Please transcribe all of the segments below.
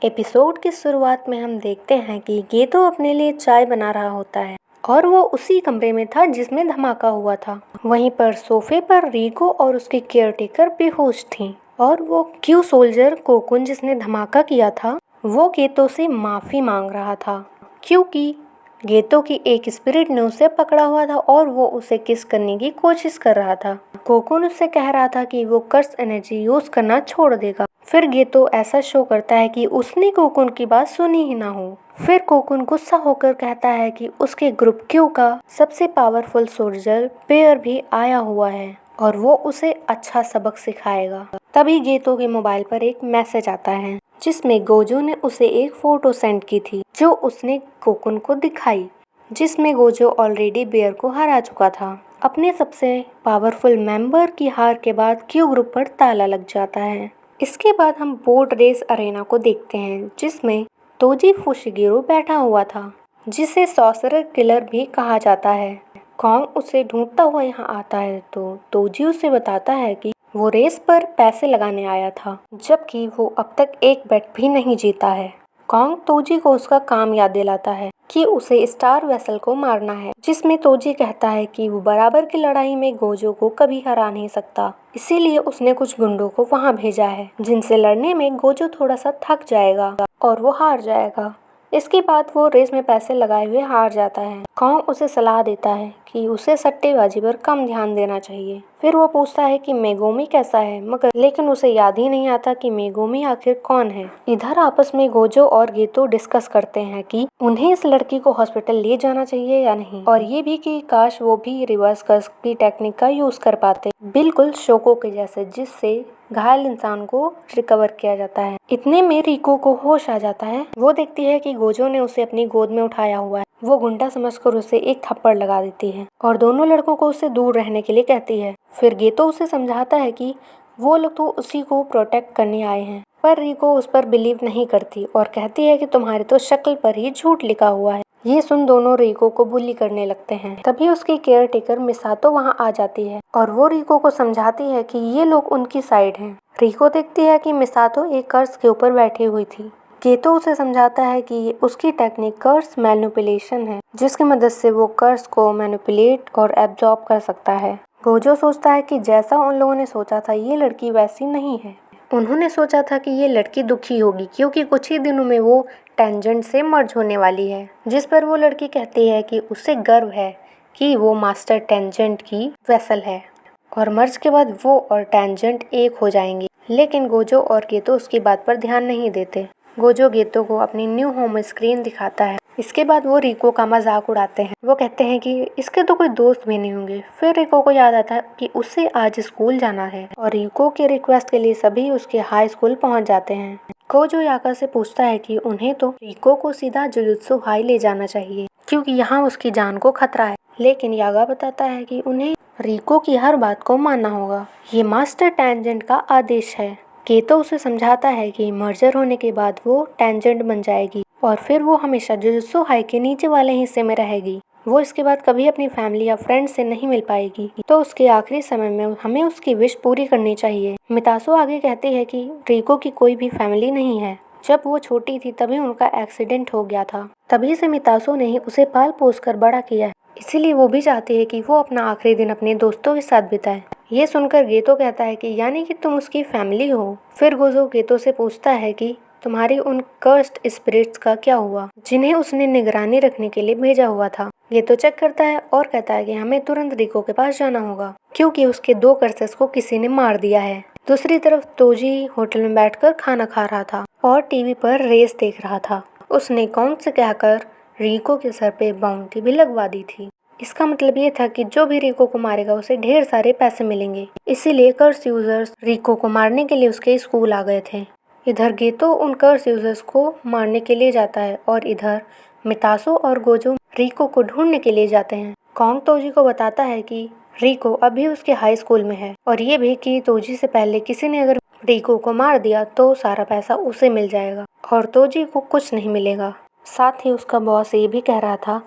Episode की शुरुआत में हम देखते हैं कि गेतो अपने लिए चाय बना रहा होता है और वो उसी कमरे में था जिसमें धमाका हुआ था। वहीं पर सोफे पर रिको और उसकी केयरटेकर बेहोश थीं और वो क्यू सोल्जर कोकुन जिसने धमाका किया था वो गेतो से माफ़ी मांग रहा था क्योंकि गेतो की एक स्पिरिट ने उसे पकड़ा हुआ था और वो उसे किस करने की कोशिश कर रहा था। कोकुन उससे कह रहा था कि वो कर्स एनर्जी यूज करना छोड़ देगा। फिर गेतो ऐसा शो करता है कि उसने कोकुन की बात सुनी ही ना हो। फिर कोकुन गुस्सा होकर कहता है कि उसके ग्रुप क्यू का सबसे पावरफुल सोल्जर बेयर भी आया हुआ है और वो उसे अच्छा सबक सिखाएगा। तभी गेतो के मोबाइल पर एक मैसेज आता है जिसमें गोजो ने उसे एक फोटो सेंड की थी जो उसने कोकुन को दिखाई, जिसमें गोजो ऑलरेडी बेयर को हरा चुका था। अपने सबसे पावरफुल मेंबर की हार के बाद क्यू ग्रुप पर ताला लग जाता है। इसके बाद हम बोट रेस अरेना को देखते हैं जिसमें तोजी फुशिगिरो बैठा हुआ था जिसे सॉर्सरर किलर भी कहा जाता है। कॉन्ग उसे ढूंढता हुआ यहाँ आता है तो तोजी उसे बताता है कि वो रेस पर पैसे लगाने आया था जबकि वो अब तक एक बेट भी नहीं जीता है। कॉन्ग तोजी को उसका काम याद दिलाता है कि उसे स्टार वेसल को मारना है, जिसमें तोजी कहता है कि वो बराबर की लड़ाई में गोजो को कभी हरा नहीं सकता, इसीलिए उसने कुछ गुंडों को वहां भेजा है जिनसे लड़ने में गोजो थोड़ा सा थक जाएगा और वो हार जाएगा। इसके बाद वो रेस में पैसे लगाए हुए हार जाता है। कॉन्ग उसे सलाह देता है कि उसे सट्टेबाजी पर कम ध्यान देना चाहिए। फिर वो पूछता है कि मेगोमी कैसा है लेकिन उसे याद ही नहीं आता कि मेगोमी आखिर कौन है। इधर आपस में गोजो और गेतो डिस्कस करते हैं कि उन्हें इस लड़की को हॉस्पिटल ले जाना चाहिए या नहीं, और ये भी कि काश वो भी रिवर्स कर्स की टेक्निक का यूज कर पाते, बिल्कुल शोको के जैसे, जिससे घायल इंसान को रिकवर किया जाता है। इतने में रिको को होश आ जाता है। वो देखती है कि गोजो ने उसे अपनी गोद में उठाया हुआ है। वो गुंडा समझकर उसे एक थप्पड़ लगा देती है और दोनों लड़कों को उससे दूर रहने के लिए कहती है। फिर गेतो उसे समझाता है कि वो लोग तो उसी को प्रोटेक्ट करने आए हैं, पर रिको उस पर बिलीव नहीं करती और कहती है कि तुम्हारी तो शक्ल पर ही झूठ लिखा हुआ है। ये सुन दोनों रिको को बुली करने लगते हैं। तभी उसकी केयर टेकर मिसातो वहाँ आ जाती है और वो रिको को समझाती है कि ये लोग उनकी साइड हैं। रिको देखती है कि मिसातो एक कर्स के ऊपर बैठी हुई थी। गेतो उसे समझाता है कि उसकी टेक्निक कर्स मैनिपुलेशन है, जिसकी मदद से वो कर्स को मैनिपुलेट और एब्जॉर्ब कर सकता है। गोजो सोचता है कि जैसा उन लोगों ने सोचा था ये लड़की वैसी नहीं है। उन्होंने सोचा था कि ये लड़की दुखी होगी क्योंकि कुछ ही दिनों में वो टेंजेंट से मर्ज होने वाली है, जिस पर वो लड़की कहती है कि उसे गर्व है कि वो मास्टर टेंजेंट की वेसल है और मर्ज के बाद वो और टेंजेंट एक हो जाएंगे। लेकिन गोजो और गेतो उसकी बात पर ध्यान नहीं देते। गोजो गेतो को अपनी न्यू होम स्क्रीन दिखाता है। इसके बाद वो रिको का मजाक उड़ाते हैं। वो कहते हैं कि इसके तो कोई दोस्त भी नहीं होंगे। फिर रिको को याद आता है कि उसे आज स्कूल जाना है और रिको के रिक्वेस्ट के लिए सभी उसके हाई स्कूल पहुंच जाते हैं। गोजो याका से पूछता है कि उन्हें तो रिको को सीधा जुजुत्सु हाई ले जाना चाहिए क्योंकि यहाँ उसकी जान को खतरा है, लेकिन यागा बताता है कि उन्हें रिको की हर बात को मानना होगा। ये मास्टर टेंजेंट का आदेश है। गेतो उसे समझाता है कि मर्जर होने के बाद वो टेंजेंट बन जाएगी और फिर वो हमेशा जुजुत्सु हाई के नीचे वाले हिस्से में रहेगी। वो इसके बाद कभी अपनी फैमिली या फ्रेंड्स से नहीं मिल पाएगी, तो उसके आखिरी समय में हमें उसकी विश पूरी करनी चाहिए। मितासो आगे कहती है कि रिको की कोई भी फैमिली नहीं है। जब वो छोटी थी तभी उनका एक्सीडेंट हो गया था, तभी से मितासो ने ही उसे पाल पोस कर बड़ा किया है, इसीलिए वो भी चाहती है कि वो अपना आखिरी दिन अपने दोस्तों के साथ बिताए। ये सुनकर गेतो कहता है कि यानी कि तुम उसकी फैमिली हो। फिर गोजो गेतो से पूछता है कि तुम्हारी उन कर्स्ड स्पिरिट्स का क्या हुआ जिन्हें उसने निगरानी रखने के लिए भेजा हुआ था। गेतो चेक करता है और कहता है कि हमें तुरंत रिको के पास जाना होगा क्योंकि उसके 2 कर्सेस को किसी ने मार दिया है। दूसरी तरफ तोजी होटल में बैठकर खाना खा रहा था और टीवी पर रेस देख रहा था। उसने कॉन्ग से कहकर रिको के सर पे बाउंटी भी लगवा दी थी। इसका मतलब ये था कि जो भी रिको को मारेगा उसे ढेर सारे पैसे मिलेंगे। इसीलिए कर्स यूजर्स रिको को मारने के लिए उसके स्कूल आ गए थे। इधर गेतो उन कर्स यूजर्स को मारने के लिए जाता है और इधर मितासो और गोजो रिको को ढूंढने के लिए जाते हैं। कॉन्ग तोजी को बताता है कि रिको अभी उसके हाई स्कूल में है और ये भी कि तोजी से पहले किसी ने अगर रिको को मार दिया तो सारा पैसा उसे मिल जाएगा और तोजी को कुछ नहीं मिलेगा। साथ ही उसका बॉस ये भी कह रहा था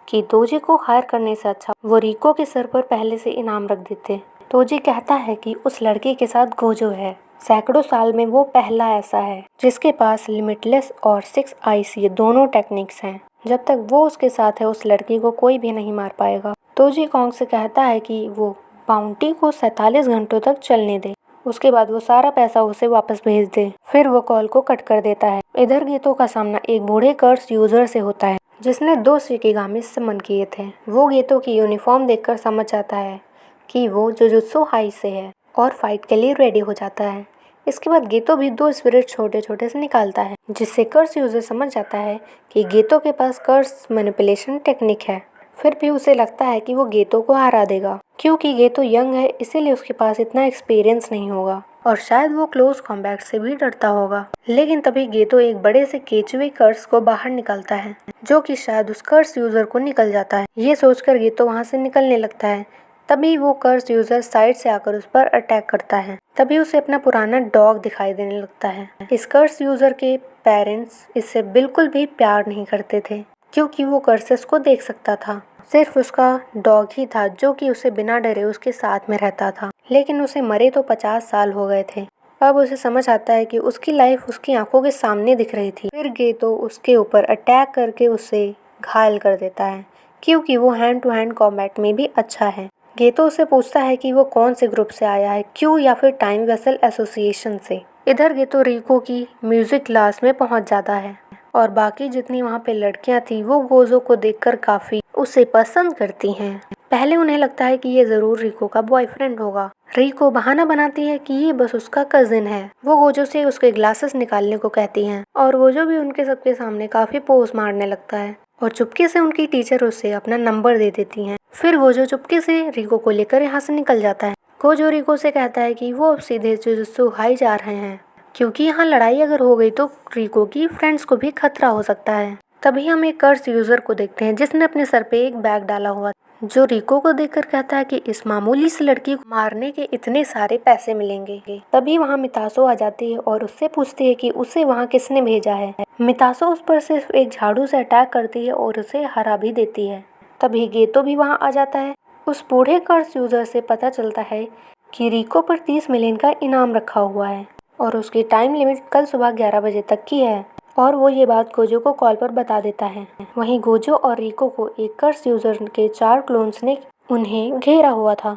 कि तोजी को हायर करने से अच्छा वो रिको के सर पर पहले से इनाम रख देते। तोजी कहता है कि उस लड़के के साथ गोजो है सैकड़ों साल में वो पहला ऐसा है जिसके पास लिमिटलेस और 6 आइस ये दोनों टेक्निक्स हैं। जब तक वो उसके साथ है उस लड़की को कोई भी नहीं मार पाएगा। तोजी कॉन्ग से कहता है कि वो बाउंटी को 47 घंटों तक चलने दे, उसके बाद वो सारा पैसा उसे वापस भेज दे। फिर वो कॉल को कट कर देता है। इधर गेतो का सामना एक बूढ़े कर्स यूजर से होता है जिसने 2 शिकिगामी समन किए थे। वो गेतो की यूनिफॉर्म देखकर समझ जाता है कि वो जुजुत्सु हाई से है और फाइट के लिए रेडी हो जाता है। इसके बाद गेतो भी 2 स्पिरिट छोटे छोटे से निकालता है जिससे कर्स यूजर समझ जाता है कि गेतो के पास कर्स मैनिपुलेशन टेक्निक है। फिर भी उसे लगता है कि वो गेतो को हरा देगा क्योंकि गेतो यंग है, इसीलिए उसके पास इतना एक्सपीरियंस नहीं होगा और शायद वो क्लोज कॉम्बैट से भी डरता होगा। लेकिन तभी गेतो एक बड़े से केचुए कर्स को बाहर निकालता है जो कि शायद उस कर्स यूजर को निकल जाता है। ये सोचकर गेतो वहाँ से निकलने लगता है। तभी वो कर्स यूजर साइड से आकर उस पर अटैक करता है। तभी उसे अपना पुराना डॉग दिखाई देने लगता है। इस कर्स यूजर के पेरेंट्स इससे बिल्कुल भी प्यार नहीं करते थे क्योंकि वो कर्सेस को देख सकता था। सिर्फ उसका डॉग ही था जो कि उसे बिना डरे उसके साथ में रहता था। लेकिन उसे मरे तो 50 साल हो गए थे। अब उसे समझ आता है कि उसकी लाइफ उसकी आंखों के सामने दिख रही थी। फिर गेतो उसके ऊपर अटैक करके उसे घायल कर देता है क्योंकि वो हैंड टू हैंड कॉम्बैट में भी अच्छा है। गेतो उससे पूछता है कि वो कौन से ग्रुप से आया है, क्यों या फिर टाइम वेसल एसोसिएशन से। इधर गेतो रिको की म्यूजिक क्लास में पहुंच जाता है और बाकी जितनी वहाँ पे लड़कियां थी वो गोजो को देखकर काफी उसे पसंद करती हैं। पहले उन्हें लगता है कि ये जरूर रिको का बॉयफ्रेंड होगा। रिको बहाना बनाती है कि ये बस उसका कजिन है। वो गोजो से उसके ग्लासेस निकालने को कहती हैं और गोजो भी उनके सबके सामने काफी पोज मारने लगता है और चुपके से उनकी टीचर उसे अपना नंबर दे देती हैं। फिर गोजो चुपके से रिको को लेकर यहाँ से निकल जाता है। गोजो रिको से कहता है कि वो अब सीधे जुजुत्सु हाई जा रहे हैं क्योंकि यहाँ लड़ाई अगर हो गई तो रिको की फ्रेंड्स को भी खतरा हो सकता है। तभी हम एक कर्स यूजर को देखते हैं जिसने अपने सर पे एक बैग डाला हुआ जो रिको को देखकर कहता है कि इस मामूली सी लड़की को मारने के इतने सारे पैसे मिलेंगे। तभी वहाँ मितासो आ जाती है और उससे पूछती है कि उसे वहाँ किसने भेजा है। मितासो उस पर सिर्फ एक झाड़ू से अटैक करती है और उसे हरा भी देती है। तभी गेतो भी वहाँ आ जाता है। उस बूढ़े कर्स यूजर से पता चलता है कि रिको पर 30 मिलियन का इनाम रखा हुआ है और उसकी टाइम लिमिट कल सुबह 11 बजे तक की है और वो ये बात गोजो को कॉल पर बता देता है। वहीं गोजो और रिको को एक कर्स यूजर के 4 क्लोन्स ने उन्हें घेरा हुआ था।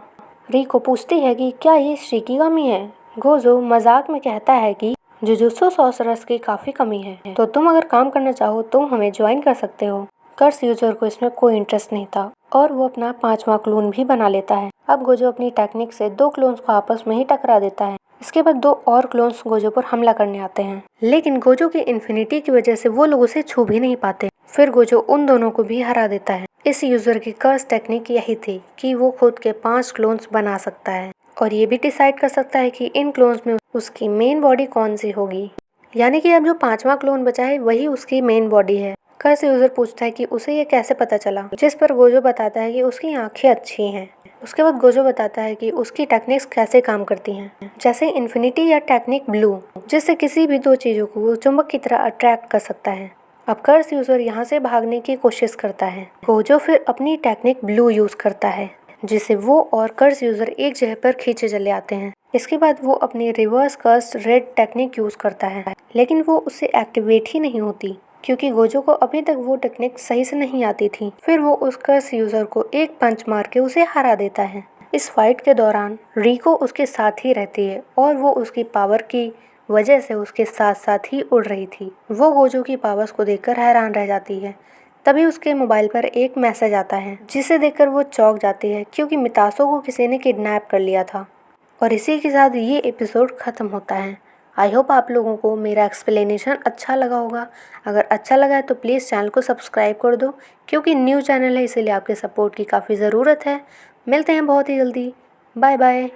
रिको पूछती है कि क्या ये शिकिगामी है। गोजो मजाक में कहता है कि जुजुत्सु सॉर्सरर्स की काफी कमी है, तो तुम अगर काम करना चाहो तो हमें ज्वाइन कर सकते हो। कर्स यूजर को इसमें कोई इंटरेस्ट नहीं था और वो अपना 5वां क्लोन भी बना लेता है। अब गोजो अपनी टेक्निक से 2 क्लोन्स को आपस में ही टकरा देता है। इसके बाद 2 और क्लोन्स गोजो पर हमला करने आते हैं लेकिन गोजो की इन्फिनिटी की वजह से वो लोग उसे छू भी नहीं पाते। फिर गोजो उन दोनों को भी हरा देता है। इस यूजर की कर्स टेक्निक यही थी कि वो खुद के 5 क्लोन्स बना सकता है और ये भी डिसाइड कर सकता है कि इन क्लोन्स में उसकी मेन बॉडी कौन सी होगी। यानी कि अब जो 5वां क्लोन बचा है वही उसकी मेन बॉडी है। कर्स यूजर पूछता है कि उसे ये कैसे पता चला, जिस पर गोजो बताता है कि उसकी आंखें अच्छी हैं। उसके बाद गोजो बताता है कि उसकी टेक्निक्स कैसे काम करती हैं, जैसे इन्फिनिटी या टेक्निक ब्लू, जिससे किसी भी 2 चीजों को वो चुंबक की तरह अट्रैक्ट कर सकता है। अब कर्स यूजर यहाँ से भागने की कोशिश करता है। गोजो फिर अपनी टेक्निक ब्लू यूज करता है जिसे वो और कर्स यूजर एक जगह पर खींचे चले आते हैं। इसके बाद वो अपनी रिवर्स कर्स रेड टेक्निक यूज करता है लेकिन वो उससे एक्टिवेट ही नहीं होती क्योंकि गोजो को अभी तक वो टेक्निक सही से नहीं आती थी। फिर वो उस कर्स यूजर को एक पंच मार के उसे हरा देता है। इस फाइट के दौरान रिको उसके साथ ही रहती है और वो उसकी पावर की वजह से उसके साथ साथ ही उड़ रही थी। वो गोजो की पावर्स को देखकर हैरान रह जाती है। तभी उसके मोबाइल पर एक मैसेज आता है जिसे देखकर वो चौंक जाती है क्योंकि मितासो को किसी ने किडनैप कर लिया था। और इसी के साथ ये एपिसोड ख़त्म होता है। आई होप आप लोगों को मेरा एक्सप्लेनेशन अच्छा लगा होगा। अगर अच्छा लगा है तो प्लीज़ चैनल को सब्सक्राइब कर दो क्योंकि न्यू चैनल है इसीलिए आपके सपोर्ट की काफ़ी ज़रूरत है। मिलते हैं बहुत ही जल्दी। Bye bye.